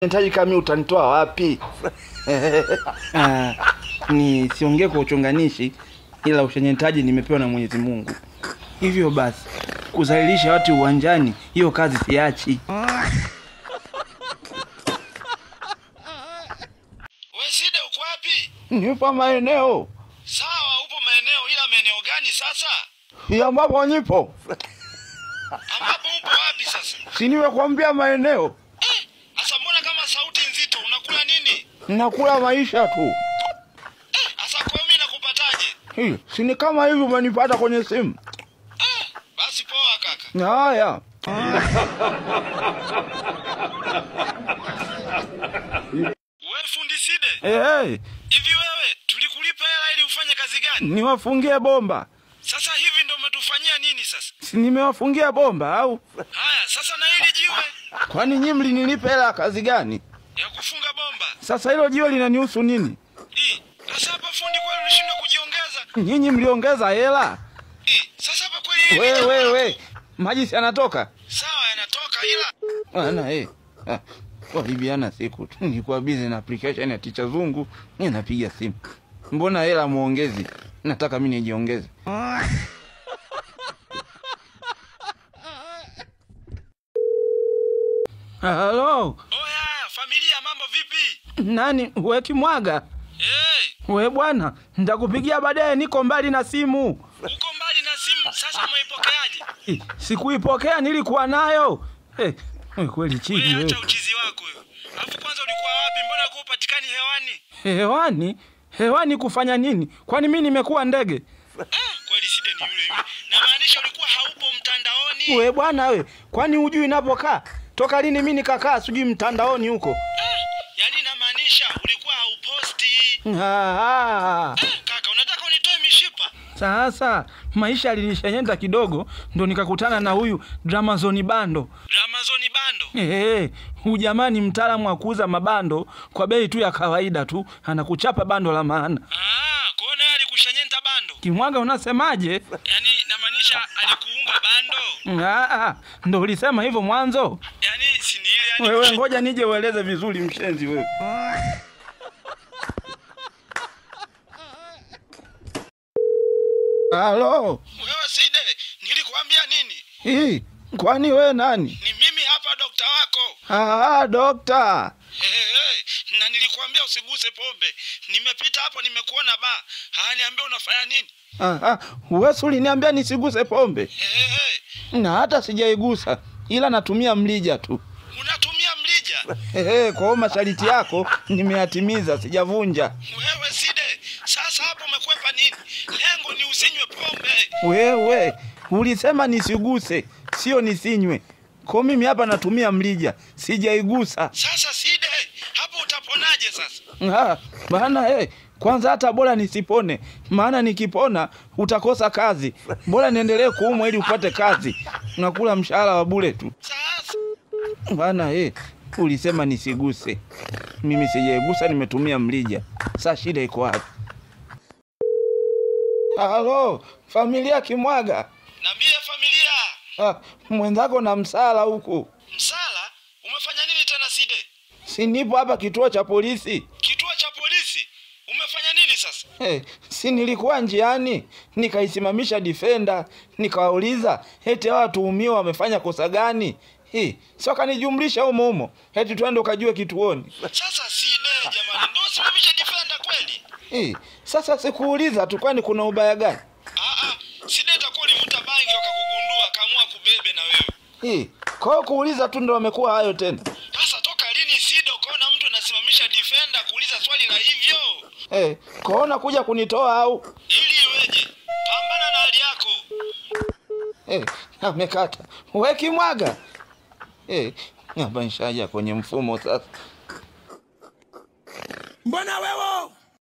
Nitaji kama utanitoa wapi? Ni siongee kwa uchonganishi, ila ushenyentaji nimepewa na Mwenyezi Mungu. Hivyo basi, kuzalilisha watu uwanjani, hiyo kazi siachi. Wewe Side uko wapi? Nipo maeneo. Sawa, upo maeneo, ila maeneo gani sasa? Ya ambapo nipo. Ambapo upo wapi sasa? Si nimekwambia maeneo. Asa mbona kama sauti nzito, unakula nini? Nakula maisha tu. Asa kwa mimi nakupataje? Si ni kama hivi umenipata kwenye simu. Basi poa kaka. Haya. Wewe fundi Side? Hivi wewe tulikulipa hela ili ufanye kazi gani? niwafungie bomba. Sasa hivi ndio umetufanyia nini sasa? Si nimewafungia bomba au? Haya, sasa na hili jiwe Kwani nyinyi mlinilipa hela kazi gani? ya kufunga bomba. Sasa hilo jiwe linanihusu nini? Sasa hapa fundi kweli ulishindwa kujiongeza? Nyinyi mliongeza hela. Sasa hapa kweli We. Maji si yanatoka? Sawa, yanatoka ila Walibiana siku tu. Nilikuwa busy na application ya Ticha Zungu. Mimi napiga simu. Mbona hela muongezi? Nataka mimi nijiongeze. Hello. Oya, familia mambo vipi? Nani? Wewe Kimwaga? We bwana, nitakupigia baadaye, niko mbali na simu. Uko mbali na simu, sasa umeipokeaje? Sikuipokea, nilikuwa nayo. Kweli chiji wewe. Acha uchizi wako wewe. Alafu kwanza ulikuwa wapi? Mbona uko upatikani hewani? Hewani? Hewani kufanya nini? Kwani mimi nimekuwa ndege? Kweli Side ni yule. Na maanisha ulikuwa haupo mtandaoni. We bwana we, kwani hujui ninapokaa? Toka lini mimi nikakaa sijui mtandaoni huko? Yaani namaanisha ulikuwa hauposti. Kaka, unataka unitoe mishipa? Sasa maisha yalinishenyenta kidogo, ndo nikakutana na huyu Dramazoni Bando. Dramazoni Bando? Huyu jamani mtaalamu wa kuuza mabando kwa bei tu ya kawaida tu, anakuchapa bando la maana. Kwa nini alikushenyenta bando? Kimwaga unasemaje? Yaani namaanisha alikuunga bando? Ndo ulisema hivyo mwanzo. Yaani si ni ile Wewe ngoja nije ueleze vizuri mshenzi wewe. Halo. Wewe Side, nilikuambia nini? Kwani wewe nani? Ni mimi hapa dokta wako. Dokta. Na nilikuambia usiguse pombe. Nimepita hapo nimekuona niambia unafanya nini? Wewe uliniambia nisiguse pombe. Na hata sijaigusa, ila natumia mlija tu. Unatumia mlija? Kwa masharti yako nimeyatimiza, sijavunja. Wewe Side, sasa hapo umekwepa nini? Lengo ni usinywe pombe. Wewe ulisema nisiguse, sio nisinywe. Kwa mimi hapa natumia mlija, sijaigusa. Sasa Side, hapo utaponaje sasa? Bana kwanza hata bora nisipone, maana nikipona utakosa kazi. Bora niendelee kuumwa ili upate kazi. Unakula mshahara wa bure tu. Sasa bana ulisema nisiguse. Mimi sijaigusa, nimetumia mlija. Sasa shida iko wapi? Halo, familia Kimwaga. Niambie familia. Mwenzako na msala huku. Msala? Umefanya nini tena Side? Si nipo hapa kituo cha polisi. Kituo cha polisi? Umefanya nini sasa? Si nilikuwa njiani, nikaisimamisha defender, nikawauliza eti watuhumiwa wamefanya kosa gani? Sio kanijumlisha humo. Eti twende ukajue kituoni. Sasa Side jamani, ndio usimamisha defender kweli? Sasa sikuuliza tu, kwani kuna ubaya gani? Side itakuwa ulivuta bangi wakakugundua akaamua kubebe na wewe. Kwa kuuliza tu ndio wamekuwa hayo tena. Sasa toka lini Side ukaona mtu anasimamisha defender kuuliza swali la hivyo? Kaona kuja kunitoa au? Ili iweje? Pambana na hali yako. Amekata. Wewe Kimwaga. Hapa nishaja kwenye mfumo sasa. Mbona wewe